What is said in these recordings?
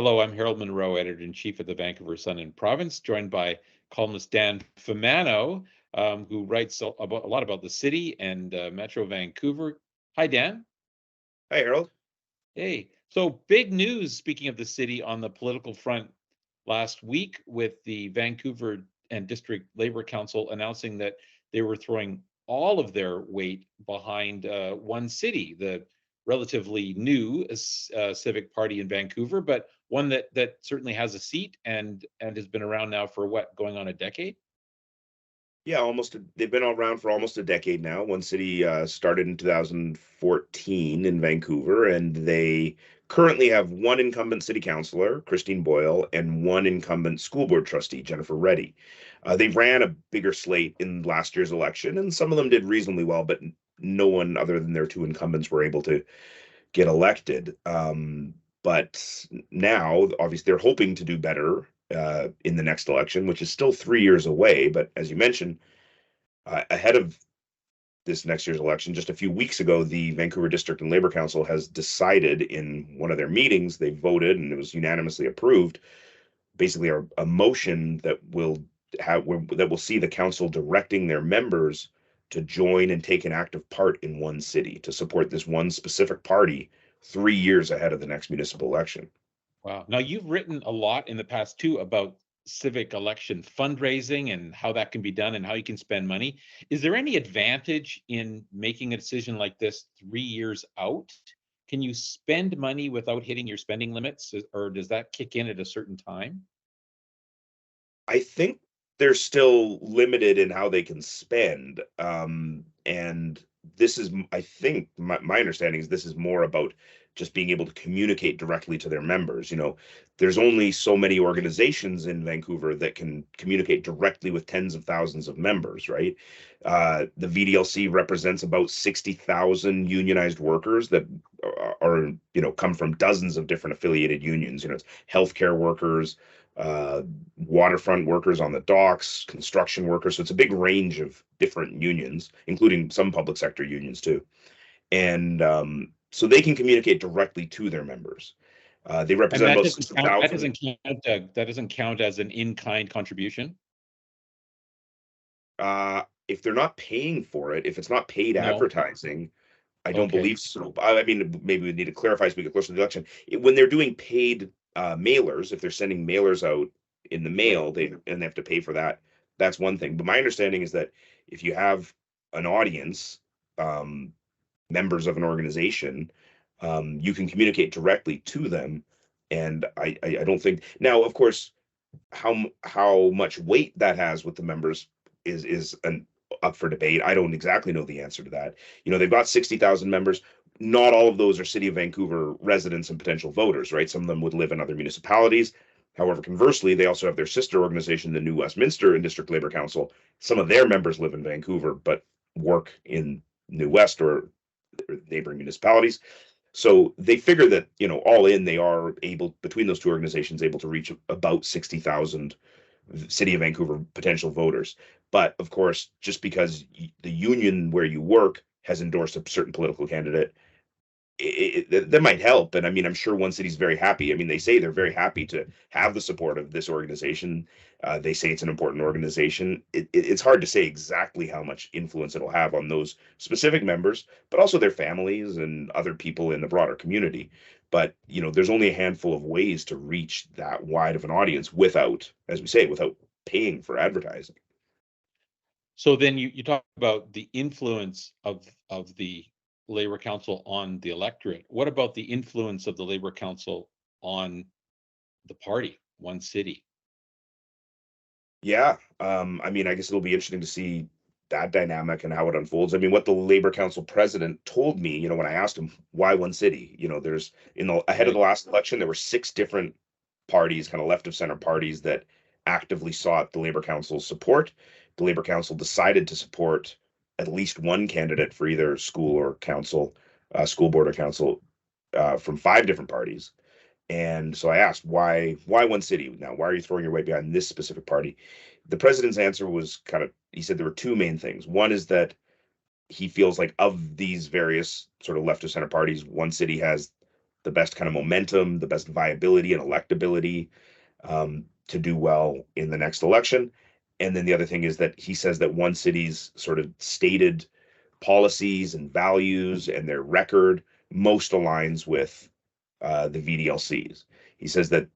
Hello, I'm Harold Munro, editor-in-chief of the Vancouver Sun and Province, joined by columnist Dan Fumano, who writes a lot about the city and Metro Vancouver. Hi, Dan. Hi, Harold. Hey, so big news, speaking of the city, on the political front last week with the Vancouver and District Labor Council announcing that they were throwing all of their weight behind OneCity, the relatively new civic party in Vancouver, but one that certainly has a seat and has been around now for what, going on a decade? Yeah, they've been around for almost a decade now. OneCity started in 2014 in Vancouver, and they currently have one incumbent city councilor, Christine Boyle, and one incumbent school board trustee, Jennifer Reddy. They ran a bigger slate in last year's election, and some of them did reasonably well, but no one other than their two incumbents were able to get elected. But now, obviously, they're hoping to do better in the next election, which is still 3 years away. But as you mentioned, ahead of this next year's election, just a few weeks ago, the Vancouver District and Labor Council has decided in one of their meetings, they voted and it was unanimously approved, basically a motion that will see the council directing their members to join and take an active part in OneCity to support this one specific party 3 years ahead of the next municipal election. Wow. Now, you've written a lot in the past too about civic election fundraising and how that can be done and how you can spend money. Is there any advantage in making a decision like this 3 years out? Can you spend money without hitting your spending limits, or does that kick in at a certain time? I think they're still limited in how they can spend. And this is, I think, my understanding is this is more about just being able to communicate directly to their members. There's only so many organizations in Vancouver that can communicate directly with tens of thousands of members, right? The VDLC represents about 60,000 unionized workers that come from dozens of different affiliated unions. It's healthcare workers, waterfront workers on the docks, construction workers. So it's a big range of different unions, including some public sector unions too. And so they can communicate directly to their members. They And represent that about doesn't count. That 60,000. doesn't count. That doesn't count as an in-kind contribution. If they're not paying for it, if it's not paid No. advertising, I don't Okay. believe so. I mean, maybe we need to clarify as we get closer to the election. When they're doing paid mailers, if they're sending mailers out in the mail, they have to pay for that. That's one thing. But my understanding is that if you have an audience, members of an organization, you can communicate directly to them. And I don't think now, of course, how much weight that has with the members is an up for debate. I don't exactly know the answer to that. They've got 60,000 members. Not all of those are City of Vancouver residents and potential voters, right? Some of them would live in other municipalities. However, conversely, they also have their sister organization, the New Westminster and District Labor Council. Some of their members live in Vancouver, but work in New West or neighboring municipalities. So they figure that, all in, they are able, between those two organizations, able to reach about 60,000 City of Vancouver potential voters. But of course, just because the union where you work has endorsed a certain political candidate, that might help. And I mean, I'm sure OneCity's very happy. I mean, they say they're very happy to have the support of this organization. They say it's an important organization. It's hard to say exactly how much influence it'll have on those specific members, but also their families and other people in the broader community. But, there's only a handful of ways to reach that wide of an audience without, as we say, without paying for advertising. So then you talk about the influence of the Labor Council on the electorate. What about the influence of the Labor Council on the party, OneCity? Yeah. I mean, I guess it'll be interesting to see that dynamic and how it unfolds. I mean, what the Labor Council president told me, when I asked him why OneCity, there's ahead of the Right. last election, there were 6 different parties, kind of left of center parties that actively sought the Labor Council's support. The Labor Council decided to support at least one candidate for either school board or council, from 5 different parties. And so I asked, why OneCity? Now, why are you throwing your weight behind this specific party? The president's answer was he said there were two main things. One is that he feels like of these various sort of left of center parties, OneCity has the best kind of momentum, the best viability and electability to do well in the next election. And then the other thing is that he says that OneCity's sort of stated policies and values and their record most aligns with the VDLCs. He says that,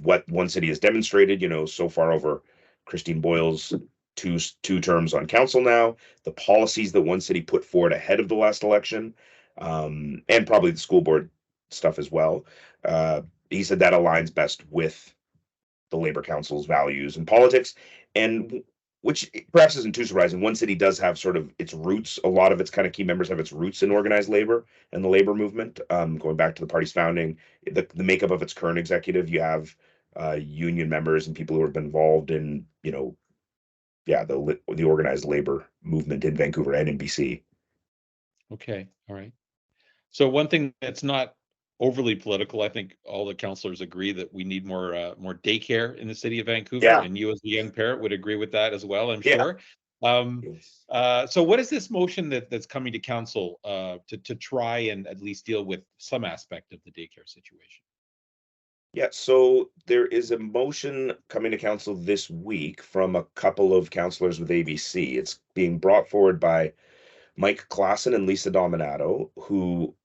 what OneCity has demonstrated, so far over Christine Boyle's two terms on council now, the policies that OneCity put forward ahead of the last election, and probably the school board stuff as well. He said that aligns best with the Labor Council's values and politics, and which perhaps isn't too surprising. OneCity does have sort of its roots. A lot of its kind of key members have its roots in organized labor and the labor movement, going back to the party's founding. The makeup of its current executive, you have union members and people who have been involved in, the organized labor movement in Vancouver and in BC. Okay, all right. So one thing that's not overly political, I think all the councillors agree that we need more daycare in the city of Vancouver, Yeah. and you as a young parent would agree with that as well, I'm Yeah. sure. So what is this motion that's coming to council to try and at least deal with some aspect of the daycare situation? Yeah, so there is a motion coming to council this week from a couple of councillors with ABC. It's being brought forward by Mike Klassen and Lisa Dominato, who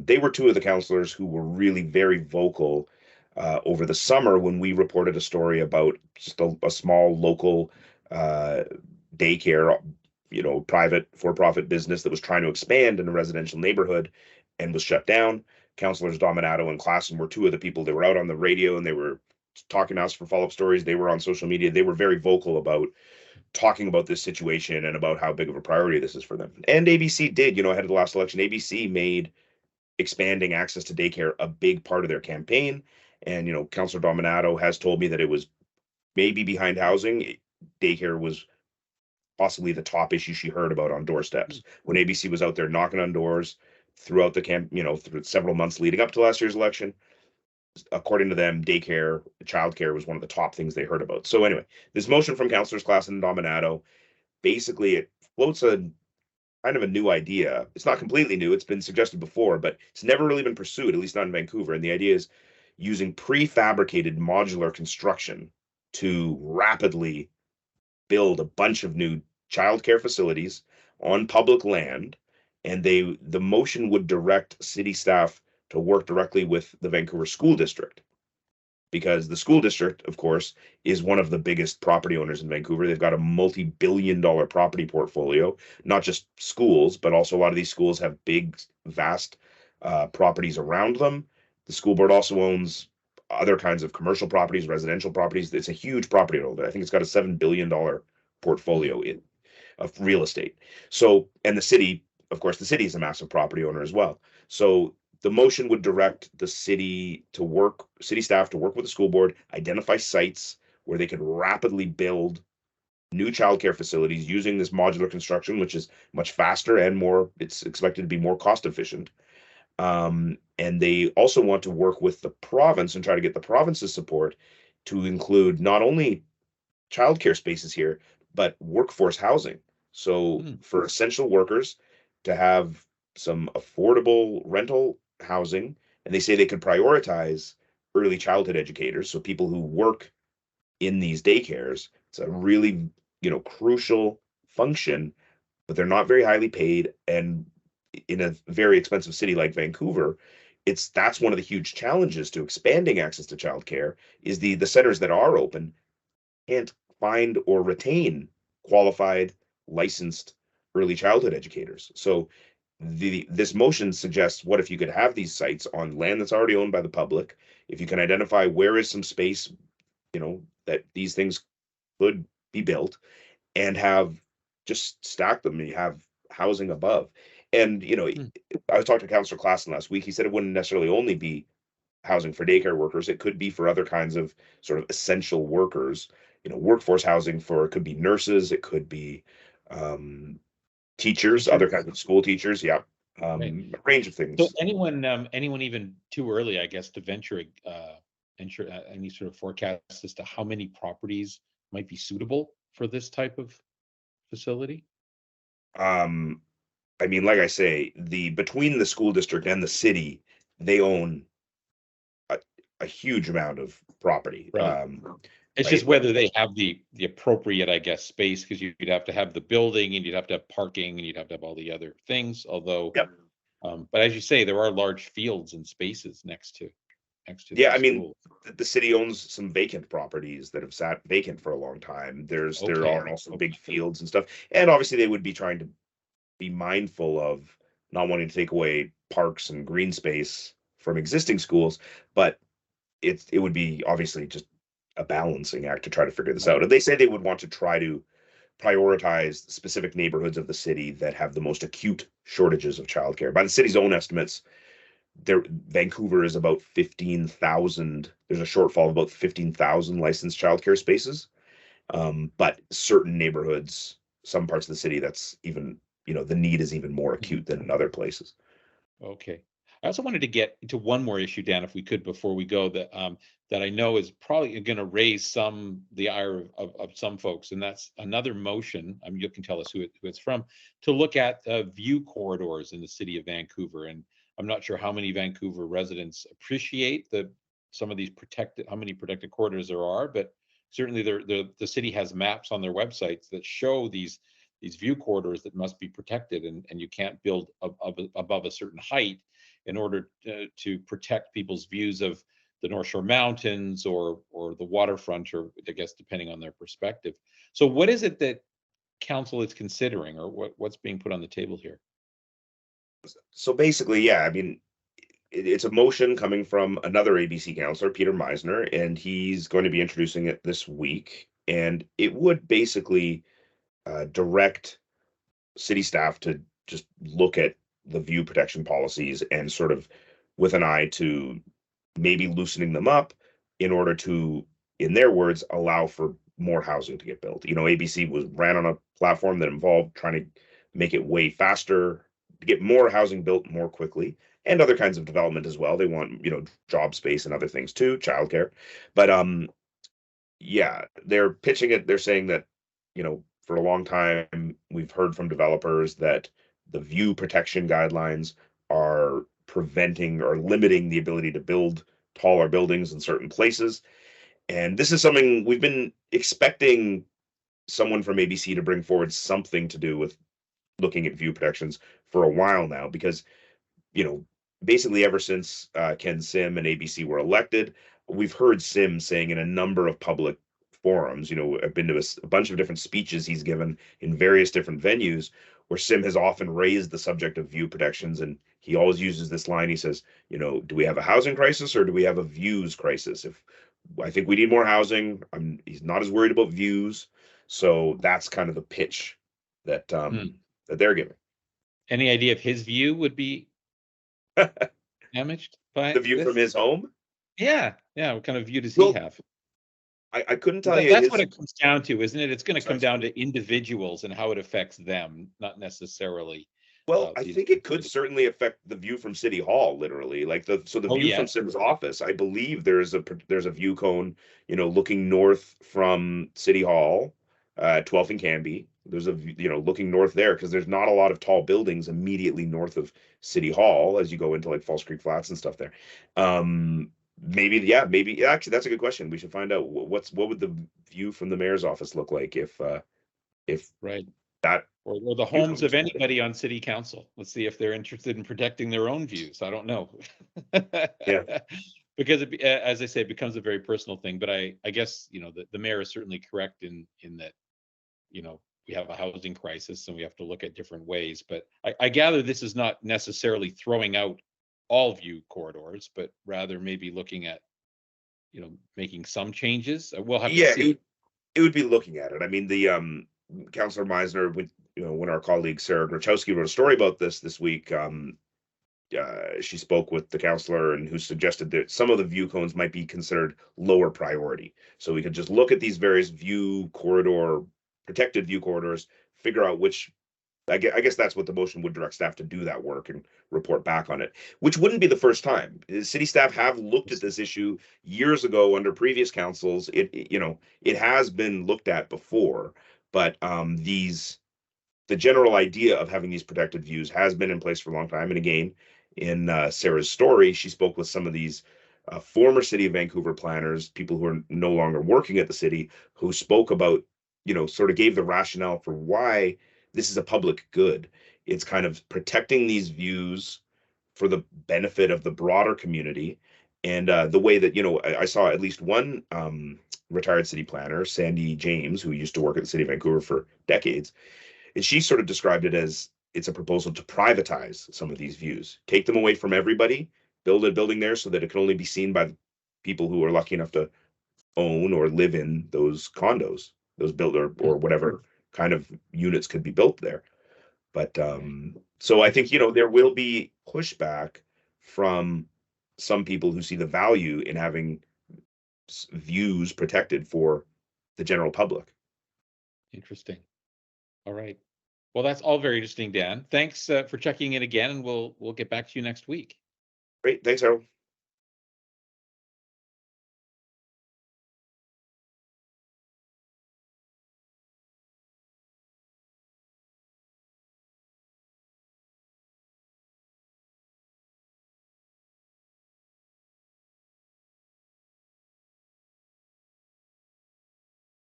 they were two of the councillors who were really very vocal over the summer when we reported a story about just a small local daycare, private for-profit business that was trying to expand in a residential neighborhood and was shut down. Councillors Dominato and Klassen were two of the people that were out on the radio, and they were talking to us for follow-up stories. They were on social media. They were very vocal about talking about this situation and about how big of a priority this is for them. And ABC did, ahead of the last election, ABC made expanding access to daycare a big part of their campaign. And, Councillor Dominato has told me that it was maybe behind housing. Daycare was possibly the top issue she heard about on doorsteps when ABC was out there knocking on doors throughout the through several months leading up to last year's election. According to them, daycare, childcare was one of the top things they heard about. So anyway, this motion from Councillors Klassen and Dominato, basically it floats a kind of a new idea. It's not completely new. It's been suggested before, but it's never really been pursued, at least not in Vancouver. And the idea is using prefabricated modular construction to rapidly build a bunch of new childcare facilities on public land. And the motion would direct city staff to work directly with the Vancouver School District, because the school district, of course, is one of the biggest property owners in Vancouver. They've got a multi-billion-dollar property portfolio, not just schools, but also a lot of these schools have big, vast properties around them. The school board also owns other kinds of commercial properties, residential properties. It's a huge property owner. I think it's got a $7 billion portfolio of real estate. So, and the city, of course, the city is a massive property owner as well. So the motion would direct the city staff to work with the school board, identify sites where they could rapidly build new childcare facilities using this modular construction, which is much faster and it's expected to be more cost efficient. And they also want to work with the province and try to get the province's support to include not only childcare spaces here, but workforce housing. So for essential workers to have some affordable rental housing, and they say they could prioritize early childhood educators, so people who work in these daycares. It's a really, crucial function, but they're not very highly paid. And in a very expensive city like Vancouver, that's one of the huge challenges to expanding access to childcare is the centers that are open can't find or retain qualified, licensed early childhood educators. So this motion suggests, what if you could have these sites on land that's already owned by the public? If you can identify where is some space, that these things could be built, and have just stack them, and you have housing above. And I was talking to Councillor Klassen last week. He said it wouldn't necessarily only be housing for daycare workers. It could be for other kinds of sort of essential workers, workforce housing it could be nurses, it could be teachers, other kinds of school teachers. Yeah. Right. A range of things. So anyone even too early, I guess, to venture any sort of forecast as to how many properties might be suitable for this type of facility? I mean, like I say, between the school district and the city, they own a huge amount of property. Right. It's just Right. whether they have the appropriate, I guess, space, because you'd have to have the building and you'd have to have parking and you'd have to have all the other things. Although, Yep. but as you say, there are large fields and spaces next to Yeah, the I mean, school. the city owns some vacant properties that have sat vacant for a long time. There Okay. are also big Okay. fields and stuff, and obviously they would be trying to be mindful of not wanting to take away parks and green space from existing schools, but it would be obviously just a balancing act to try to figure this Right. out. And they say they would want to try to prioritize specific neighborhoods of the city that have the most acute shortages of childcare. By the city's own estimates, Vancouver is about 15,000. There's a shortfall of about 15,000 licensed childcare spaces. But certain neighborhoods, some parts of the city, that's even, the need is even more Mhm. acute than in other places. Okay. I also wanted to get into one more issue, Dan, if we could, before we go, that I know is probably going to raise the ire of some folks, and that's another motion. I mean, you can tell us who it's from, to look at view corridors in the city of Vancouver. And I'm not sure how many Vancouver residents appreciate some of these how many protected corridors there are, but certainly the city has maps on their websites that show these view corridors that must be protected, and you can't build above a certain height in order to protect people's views of the North Shore Mountains or the waterfront, or I guess depending on their perspective. So what is it that council is considering, or what's being put on the table here? So basically, yeah, I mean, it's a motion coming from another ABC councillor, Peter Meisner, and he's going to be introducing it this week. And it would basically direct city staff to just look at the view protection policies and sort of with an eye to maybe loosening them up in order to, in their words, allow for more housing to get built. ABC ran on a platform that involved trying to make it way faster, to get more housing built more quickly, and other kinds of development as well. They want, job space and other things too, childcare. But yeah, they're pitching it. They're saying that, for a long time, we've heard from developers that the view protection guidelines are preventing or limiting the ability to build taller buildings in certain places. And this is something we've been expecting someone from ABC to bring forward something to do with looking at view protections for a while now, because you know, basically ever since Ken Sim and ABC were elected, we've heard Sim saying in a number of public forums, I've been to a bunch of different speeches he's given in various different venues where Sim has often raised the subject of view protections. And he always uses this line. He says, do we have a housing crisis or do we have a views crisis? If I think we need more housing, he's not as worried about views. So that's kind of the pitch that Hmm. that they're giving. Any idea if his view would be damaged by The view from this? his home. Yeah. What kind of view does he Well, have? I couldn't tell you That's what his. it comes down to, isn't it? It's going to Sorry. come down to individuals and how it affects them, not necessarily Well, I these. think it could certainly affect the view from City Hall, literally. Like the Oh view from yes, Sim's office. I believe there's a view cone, looking north from City Hall, 12th and Canby. There's looking north there because there's not a lot of tall buildings immediately north of City Hall as you go into like False Creek Flats and stuff there. Maybe, yeah, maybe actually that's a good question. We should find out what would the view from the mayor's office look like if right. that Or the view cone homes was of put in. anybody on city council. Let's see if they're interested in protecting their own views. I don't know. Yeah. Because as I say, it becomes a very personal thing. But I guess, the mayor is certainly correct in that, we have a housing crisis and we have to look at different ways. But I gather this is not necessarily throwing out all view corridors, but rather maybe looking at, making some changes. We'll have to Yeah, see. it would be looking at it. I mean, the Councillor Meisner, when our colleague Sarah Grachowski wrote a story about this week, she spoke with the councillor and who suggested that some of the view cones might be considered lower priority. So we could just look at these various protected view corridors, figure out which. I guess that's what the motion would direct staff to do, that work and report back on it, which wouldn't be the first time. City staff have looked at this issue years ago under previous councils. It has been looked at before, but the general idea of having these protected views has been in place for a long time. And again, in Sarah's story, she spoke with some of these former City of Vancouver planners, people who are no longer working at the city, who spoke about, sort of gave the rationale for why this is a public good. It's kind of protecting these views for the benefit of the broader community. And the way that, I saw at least one retired city planner, Sandy James, who used to work at the City of Vancouver for decades, and she sort of described it as it's a proposal to privatize some of these views, take them away from everybody, build a building there so that it can only be seen by the people who are lucky enough to own or live in those condos, those built or whatever kind of units could be built there. But so I think, there will be pushback from some people who see the value in having views protected for the general public. Interesting. All right. Well, that's all very interesting, Dan. Thanks for checking in again, and we'll get back to you next week. Great. Thanks, Harold.